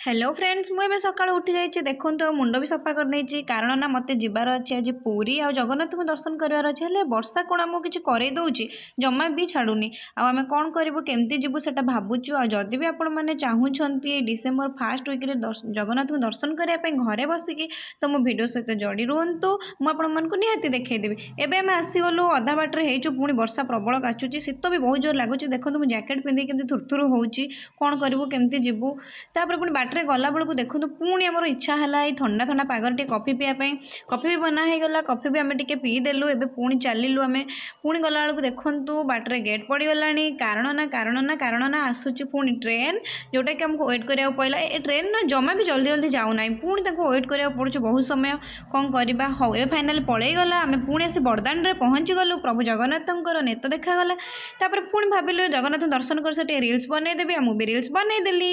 Hello friends मुझे सकाल उठी जाइए देखो तो मुंड भी सफा कर कारण ना मत जबार अच्छे आज पुरी आ जगन्नाथ को दर्शन करार अच्छे हेल्ले वर्षा कौन आमको किसी करदे जमा भी छाड़ूनी आम कौन करूँ केमती जीवु से भावुचु आदि भी आपण मैंने चाहूँगी डिसेम्बर फास्ट वीक्रे जगन्नाथ को दर्शन करने घरे बसिकी तो मो भिड सहित जोड़ी रुहतु मुझे निहाती देखईदेवी एवं आम आसीगलु अधा बाटर हो पुणी वर्षा प्रबल काचुची शीत भी बहुत जोर लगुच देखो मुझे जैकेट पिंधि केमती थुरथुर होची कौन करूँ केमती जीवु तापर पुणी बाटर गला बेलू देखो पुणी आमर इच्छा है ठंडा ठंडा पागर टे कॉफी पीवाई कॉफी भी बना हो गला कॉफी भी आम टे पीदेलु एवं पुणी चलू आम पुणी गला बेलू देखूँ बाटर गेट पड़गला कारण ना आसूची पुणी ट्रेन जोटा कि आमको वेट करा पड़ा ए ट्रेन ना जमा भी जल्दी जल्दी जाऊना पुणी वेट करा पड़ू बहुत समय कौन करवा हौ ए फाइनाल पलैगला आम पुणी आसी बरदान में पहुँची गलु प्रभु जगन्नाथ नेत देखागला पुणी भाविलु जगन्नाथ दर्शन कर रील्स बनईदेवी मुझे रील्स बनईदेली।